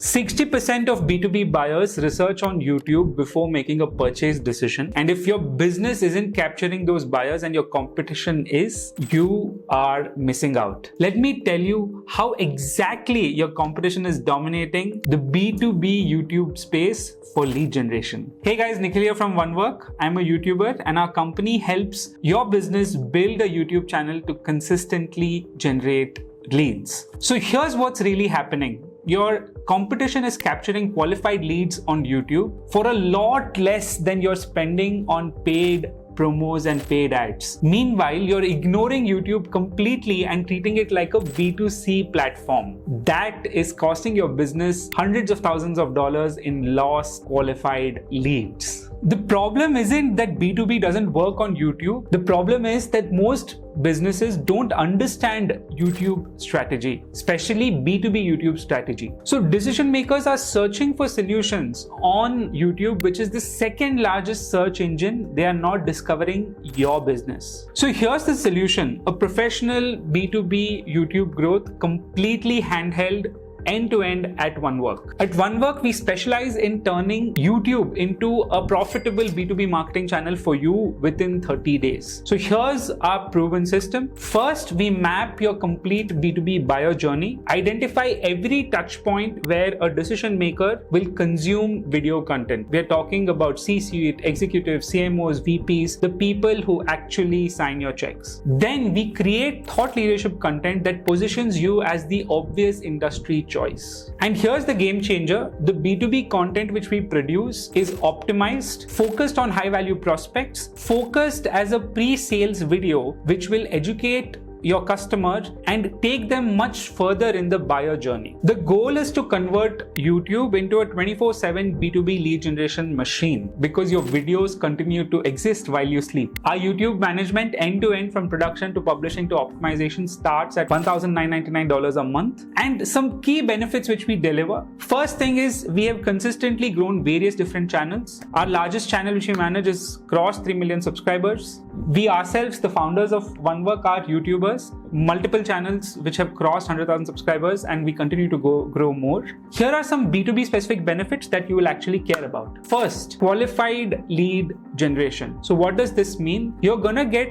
60% of B2B buyers research on YouTube before making a purchase decision. And if your business isn't capturing those buyers and your competition is, you are missing out. Let me tell you how exactly your competition is dominating the B2B YouTube space for lead generation. Hey guys, Nikhil here from Onewrk. I'm a YouTuber and our company helps your business build a YouTube channel to consistently generate leads. So here's what's really happening. Your competition is capturing qualified leads on YouTube for a lot less than you're spending on paid promos and paid ads. Meanwhile, you're ignoring YouTube completely and treating it like a B2C platform. That is costing your business hundreds of thousands of dollars in lost qualified leads. The problem isn't that B2B doesn't work on YouTube. The problem is that most businesses don't understand YouTube strategy, especially B2B YouTube strategy. So decision makers are searching for solutions on YouTube, which is the second largest search engine. They are not discovering your business. So here's the solution: a professional B2B YouTube growth, completely handheld, end-to-end at Onewrk. At Onewrk, we specialize in turning YouTube into a profitable B2B marketing channel for you within 30 days. So here's our proven system. First, we map your complete B2B buyer journey, identify every touch point where a decision maker will consume video content. We are talking about C-suite, executives, CMOs, VPs, the people who actually sign your checks. Then we create thought leadership content that positions you as the obvious industry choice. And here's the game changer: the B2B content which we produce is optimized, focused on high value prospects, focused as a pre-sales video which will educate your customer and take them much further in the buyer journey. The goal is to convert YouTube into a 24/7 B2B lead generation machine because your videos continue to exist while you sleep. Our YouTube management end-to-end from production to publishing to optimization starts at $1,999 a month. And some key benefits which we deliver. First thing is we have consistently grown various different channels. Our largest channel which we manage is crossed 3 million subscribers. We ourselves, the founders of Onewrk, are YouTubers. Multiple channels which have crossed 100,000 subscribers, and we continue to grow more. Here are some B2B specific benefits that you will actually care about. First, qualified lead generation. So what does this mean? You're gonna get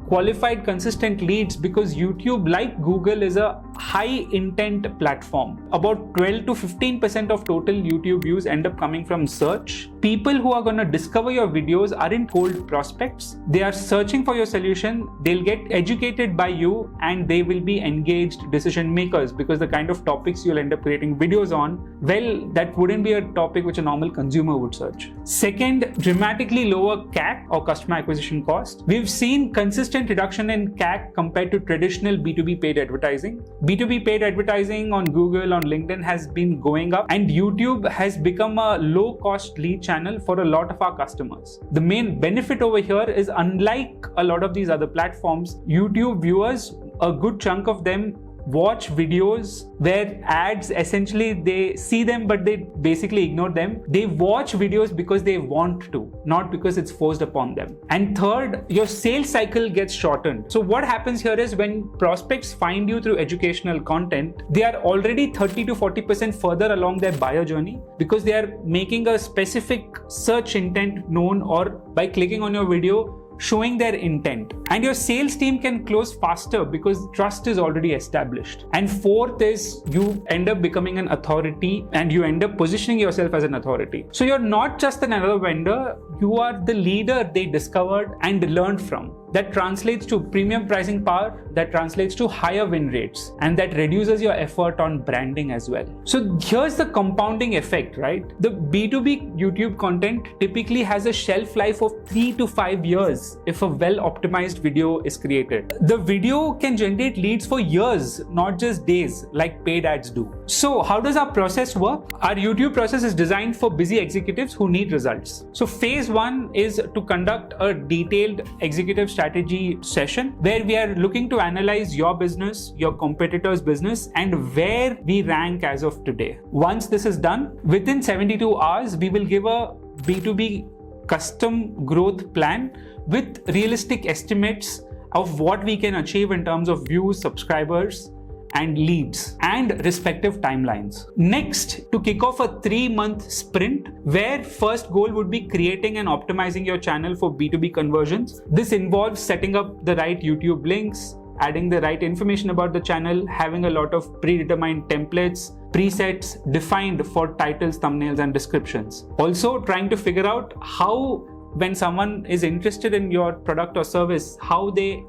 qualified consistent leads because YouTube, like Google, is a high intent platform. About 12 to 15% of total YouTube views end up coming from search. People who are going to discover your videos aren't cold prospects. They are searching for your solution. They'll get educated by you and they will be engaged decision makers because the kind of topics you'll end up creating videos on, well, that wouldn't be a topic which a normal consumer would search. Second, dramatically lower CAC or customer acquisition cost. We've seen consistent reduction in CAC compared to traditional B2B paid advertising. B2B paid advertising on Google, on LinkedIn has been going up, and YouTube has become a low-cost lead channel for a lot of our customers. The main benefit over here is, unlike a lot of these other platforms, YouTube viewers, a good chunk of them watch videos where ads, essentially they see them but they basically ignore them. They watch videos because they want to, not because it's forced upon them. And third, your sales cycle gets shortened. So what happens here is when prospects find you through educational content, they are already 30 to 40% further along their buyer journey because they are making a specific search intent known, or by clicking on your video showing their intent. And your sales team can close faster because trust is already established. And fourth is you end up becoming an authority and you end up positioning yourself as an authority. So you're not just another vendor, you are the leader they discovered and learned from. That translates to premium pricing power, that translates to higher win rates, and that reduces your effort on branding as well. So here's the compounding effect, right? The B2B YouTube content typically has a shelf life of 3 to 5 years if a well-optimized video is created. The video can generate leads for years, not just days, like paid ads do. So how does our process work? Our YouTube process is designed for busy executives who need results. So phase one is to conduct a detailed executive strategy session where we are looking to analyze your business, your competitor's business, and where we rank as of today. Once this is done, within 72 hours, we will give a B2B custom growth plan with realistic estimates of what we can achieve in terms of views, subscribers, and leads and respective timelines. Next, to kick off a 3-month sprint where first goal would be creating and optimizing your channel for B2B conversions. This involves setting up the right YouTube links, adding the right information about the channel, having a lot of predetermined templates, presets defined for titles, thumbnails, and descriptions. Also, trying to figure out how, when someone is interested in your product or service, how they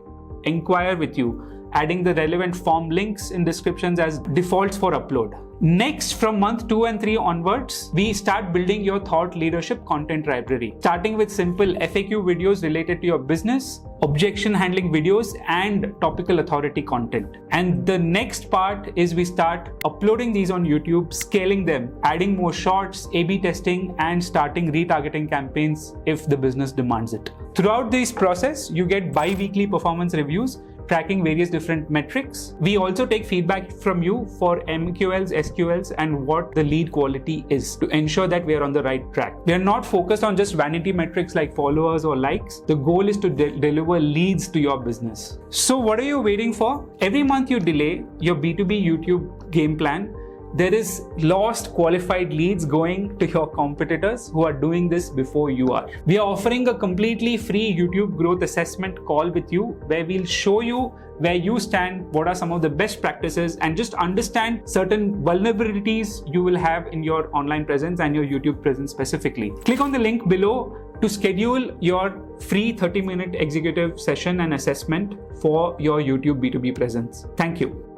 inquire with you, adding the relevant form links in descriptions as defaults for upload. Next, from month 2 and 3 onwards, we start building your thought leadership content library, starting with simple FAQ videos related to your business, objection handling videos, and topical authority content. And the next part is we start uploading these on YouTube, scaling them, adding more shorts, A/B testing, and starting retargeting campaigns if the business demands it. Throughout this process, you get bi-weekly performance reviews tracking various different metrics. We also take feedback from you for MQLs, SQLs, and what the lead quality is to ensure that we are on the right track. We are not focused on just vanity metrics like followers or likes. The goal is to deliver leads to your business. So what are you waiting for? Every month you delay your B2B YouTube game plan, there is lost qualified leads going to your competitors who are doing this before you are. We are offering a completely free YouTube growth assessment call with you where we'll show you where you stand, what are some of the best practices, and just understand certain vulnerabilities you will have in your online presence and your YouTube presence specifically. Click on the link below to schedule your free 30-minute executive session and assessment for your YouTube B2B presence. Thank you.